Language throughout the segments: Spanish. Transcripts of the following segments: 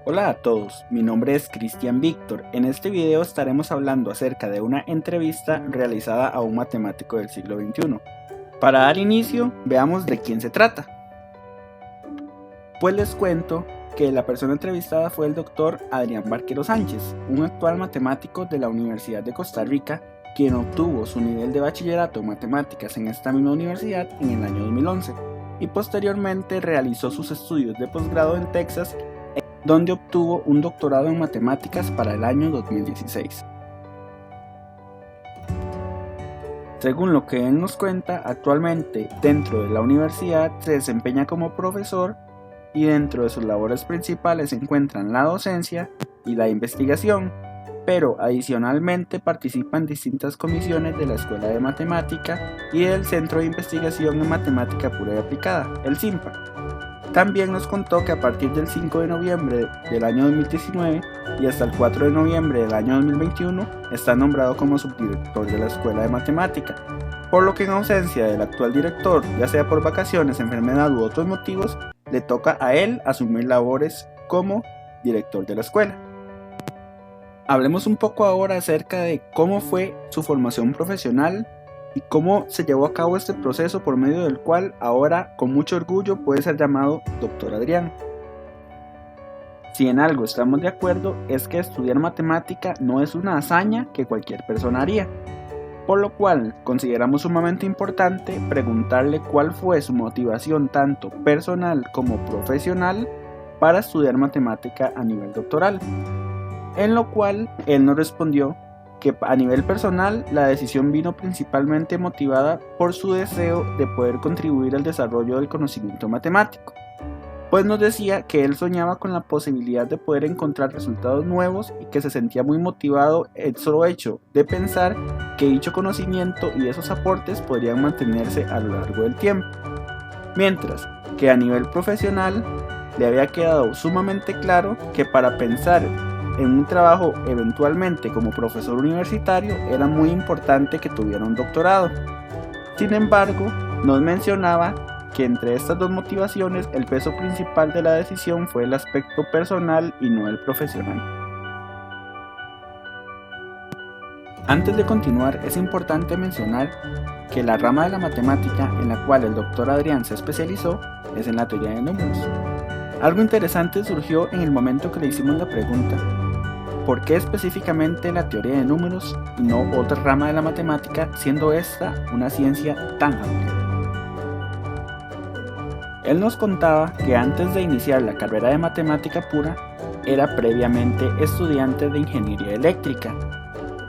Hola a todos, mi nombre es Cristian Víctor. En este video estaremos hablando acerca de una entrevista realizada a un matemático del siglo XXI. Para dar inicio, veamos de quién se trata. Pues les cuento que la persona entrevistada fue el doctor Adrián Barquero Sánchez, un actual matemático de la Universidad de Costa Rica, quien obtuvo su nivel de bachillerato en matemáticas en esta misma universidad en el año 2011 y posteriormente realizó sus estudios de posgrado en Texas, donde obtuvo un doctorado en matemáticas para el año 2016. Según lo que él nos cuenta, actualmente dentro de la universidad se desempeña como profesor y dentro de sus labores principales se encuentran la docencia y la investigación, pero adicionalmente participa en distintas comisiones de la Escuela de Matemática y del Centro de Investigación en Matemática Pura y Aplicada, el CIMPA. También nos contó que a partir del 5 de noviembre del año 2019 y hasta el 4 de noviembre del año 2021 está nombrado como subdirector de la Escuela de Matemática, por lo que en ausencia del actual director, ya sea por vacaciones, enfermedad u otros motivos, le toca a él asumir labores como director de la escuela. Hablemos un poco ahora acerca de cómo fue su formación profesional y cómo se llevó a cabo este proceso por medio del cual ahora con mucho orgullo puede ser llamado Dr. Adrián. Si en algo estamos de acuerdo es que estudiar matemática no es una hazaña que cualquier persona haría, por lo cual consideramos sumamente importante preguntarle cuál fue su motivación tanto personal como profesional para estudiar matemática a nivel doctoral, en lo cual él nos respondió que a nivel personal la decisión vino principalmente motivada por su deseo de poder contribuir al desarrollo del conocimiento matemático, pues nos decía que él soñaba con la posibilidad de poder encontrar resultados nuevos y que se sentía muy motivado el solo hecho de pensar que dicho conocimiento y esos aportes podrían mantenerse a lo largo del tiempo, mientras que a nivel profesional le había quedado sumamente claro que para pensar en un trabajo eventualmente como profesor universitario era muy importante que tuviera un doctorado. Sin embargo, nos mencionaba que entre estas dos motivaciones el peso principal de la decisión fue el aspecto personal y no el profesional. Antes de continuar, es importante mencionar que la rama de la matemática en la cual el doctor Adrián se especializó es en la teoría de números. Algo interesante surgió en el momento que le hicimos la pregunta: ¿por qué específicamente la teoría de números y no otra rama de la matemática, siendo esta una ciencia tan amplia? Él nos contaba que antes de iniciar la carrera de matemática pura, era previamente estudiante de ingeniería eléctrica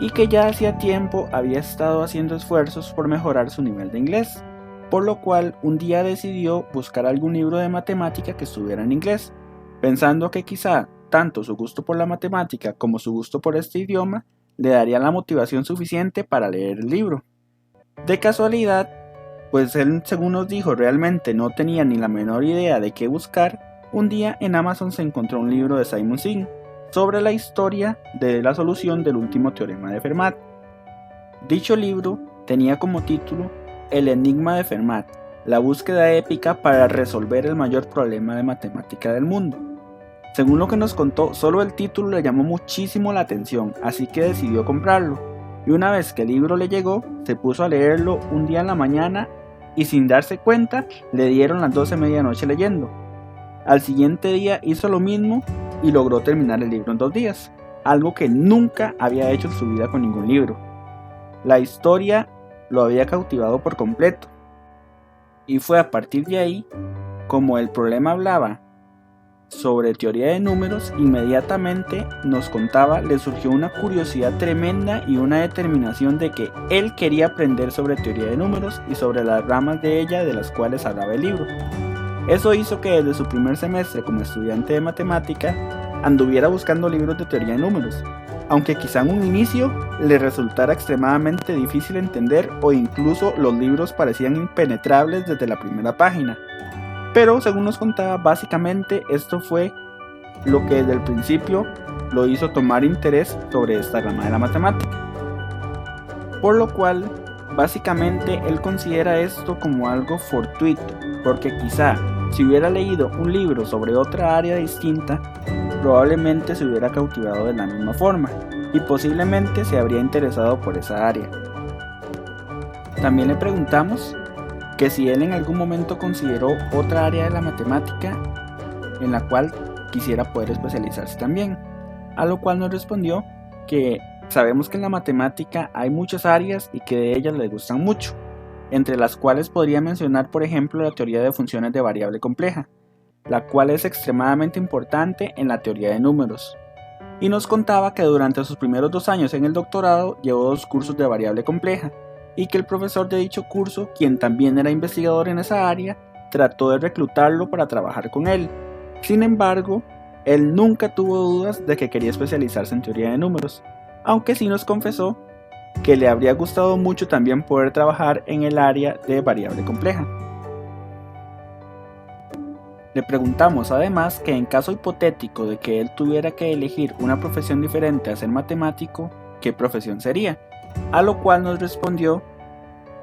y que ya hacía tiempo había estado haciendo esfuerzos por mejorar su nivel de inglés, por lo cual un día decidió buscar algún libro de matemática que estuviera en inglés, pensando que quizá tanto su gusto por la matemática como su gusto por este idioma le darían la motivación suficiente para leer el libro. De casualidad, pues él, según nos dijo, realmente no tenía ni la menor idea de qué buscar. Un día en Amazon se encontró un libro de Simon Singh sobre la historia de la solución del último teorema de Fermat. Dicho libro tenía como título El enigma de Fermat, la búsqueda épica para resolver el mayor problema de matemática del mundo. Según lo que nos contó, solo el título le llamó muchísimo la atención, así que decidió comprarlo. Y una vez que el libro le llegó, se puso a leerlo un día en la mañana y sin darse cuenta, le dieron las 12 de medianoche leyendo. Al siguiente día hizo lo mismo y logró terminar el libro en 2 días, algo que nunca había hecho en su vida con ningún libro. La historia lo había cautivado por completo. Y fue a partir de ahí, como el problema hablaba sobre teoría de números, inmediatamente nos contaba, le surgió una curiosidad tremenda y una determinación de que él quería aprender sobre teoría de números y sobre las ramas de ella de las cuales hablaba el libro. Eso hizo que desde su primer semestre como estudiante de matemática anduviera buscando libros de teoría de números, aunque quizá en un inicio le resultara extremadamente difícil entender o incluso los libros parecían impenetrables desde la primera página. Pero según nos contaba, básicamente esto fue lo que desde el principio lo hizo tomar interés sobre esta rama de la matemática. Por lo cual, básicamente él considera esto como algo fortuito, porque quizá si hubiera leído un libro sobre otra área distinta, probablemente se hubiera cautivado de la misma forma y posiblemente se habría interesado por esa área. También le preguntamos que si él en algún momento consideró otra área de la matemática en la cual quisiera poder especializarse también, a lo cual nos respondió que sabemos que en la matemática hay muchas áreas y que de ellas le gustan mucho, entre las cuales podría mencionar por ejemplo la teoría de funciones de variable compleja, la cual es extremadamente importante en la teoría de números. Y nos contaba que durante sus primeros 2 años en el doctorado llevó 2 cursos de variable compleja y que el profesor de dicho curso, quien también era investigador en esa área, trató de reclutarlo para trabajar con él. Sin embargo, él nunca tuvo dudas de que quería especializarse en teoría de números, aunque sí nos confesó que le habría gustado mucho también poder trabajar en el área de variable compleja. Le preguntamos además que en caso hipotético de que él tuviera que elegir una profesión diferente a ser matemático, ¿qué profesión sería? A lo cual nos respondió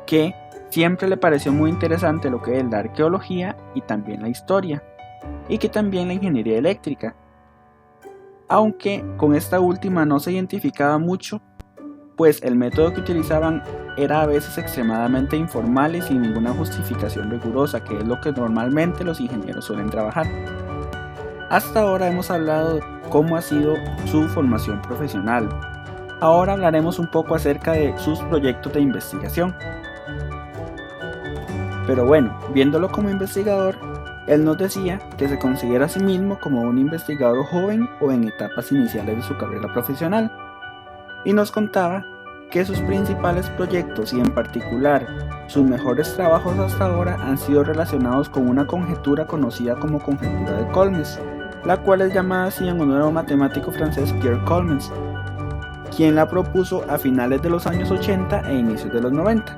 que siempre le pareció muy interesante lo que es la arqueología y también la historia, y que también la ingeniería eléctrica, aunque con esta última no se identificaba mucho, pues el método que utilizaban era a veces extremadamente informal y sin ninguna justificación rigurosa, que es lo que normalmente los ingenieros suelen trabajar. Hasta ahora hemos hablado de cómo ha sido su formación profesional. Ahora hablaremos un poco acerca de sus proyectos de investigación. Pero bueno, viéndolo como investigador, él nos decía que se considera a sí mismo como un investigador joven o en etapas iniciales de su carrera profesional, y nos contaba que sus principales proyectos y en particular sus mejores trabajos hasta ahora han sido relacionados con una conjetura conocida como conjetura de Colmes, la cual es llamada así en honor a un matemático francés, Pierre Colmes, quien la propuso a finales de los años 80 e inicios de los 90.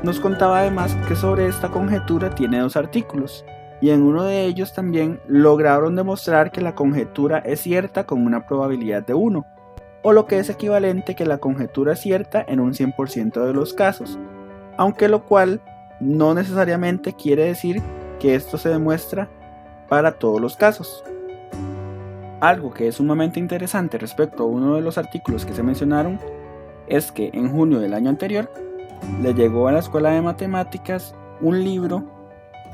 Nos contaba además que sobre esta conjetura tiene 2 artículos, y en uno de ellos también lograron demostrar que la conjetura es cierta con una probabilidad de 1, o lo que es equivalente que la conjetura es cierta en un 100% de los casos, aunque lo cual no necesariamente quiere decir que esto se demuestra para todos los casos. Algo que es sumamente interesante respecto a uno de los artículos que se mencionaron es que en junio del año anterior le llegó a la Escuela de Matemáticas un libro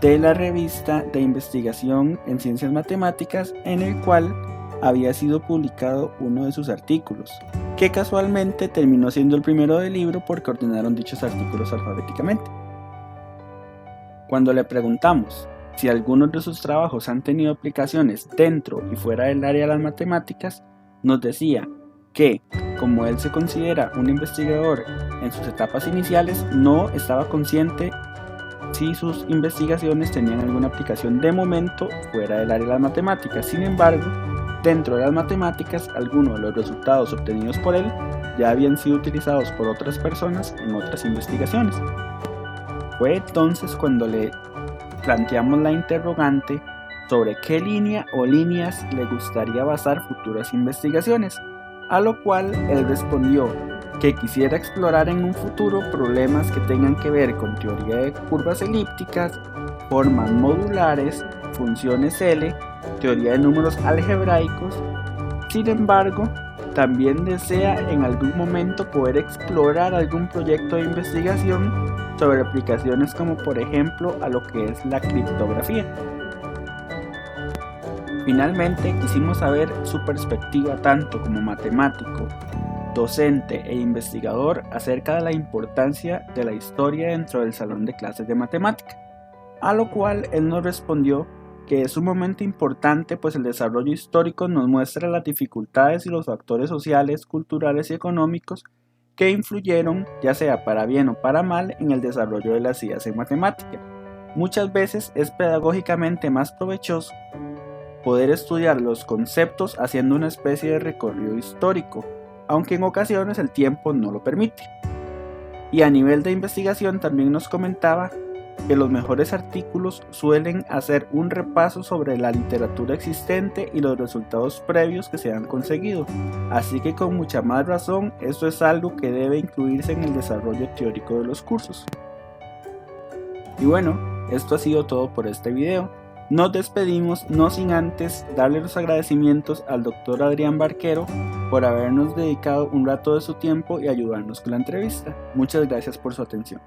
de la revista de investigación en ciencias matemáticas en el cual había sido publicado uno de sus artículos, que casualmente terminó siendo el primero del libro porque ordenaron dichos artículos alfabéticamente. Cuando le preguntamos si algunos de sus trabajos han tenido aplicaciones dentro y fuera del área de las matemáticas, nos decía que, como él se considera un investigador en sus etapas iniciales, no estaba consciente si sus investigaciones tenían alguna aplicación de momento fuera del área de las matemáticas. Sin embargo, dentro de las matemáticas, algunos de los resultados obtenidos por él ya habían sido utilizados por otras personas en otras investigaciones. Fue entonces cuando le planteamos la interrogante sobre qué línea o líneas le gustaría basar futuras investigaciones, a lo cual él respondió que quisiera explorar en un futuro problemas que tengan que ver con teoría de curvas elípticas, formas modulares, funciones L, teoría de números algebraicos. Sin embargo, también desea en algún momento poder explorar algún proyecto de investigación sobre aplicaciones como por ejemplo a lo que es la criptografía. Finalmente quisimos saber su perspectiva tanto como matemático, docente e investigador acerca de la importancia de la historia dentro del salón de clases de matemática, a lo cual él nos respondió que es sumamente importante pues el desarrollo histórico nos muestra las dificultades y los factores sociales, culturales y económicos que influyeron, ya sea para bien o para mal, en el desarrollo de las ideas en matemática. Muchas veces es pedagógicamente más provechoso poder estudiar los conceptos haciendo una especie de recorrido histórico, aunque en ocasiones el tiempo no lo permite. Y a nivel de investigación también nos comentaba que los mejores artículos suelen hacer un repaso sobre la literatura existente y los resultados previos que se han conseguido, así que con mucha más razón esto es algo que debe incluirse en el desarrollo teórico de los cursos. Y bueno, esto ha sido todo por este video. Nos despedimos no sin antes darle los agradecimientos al doctor Adrián Barquero por habernos dedicado un rato de su tiempo y ayudarnos con la entrevista. Muchas gracias por su atención.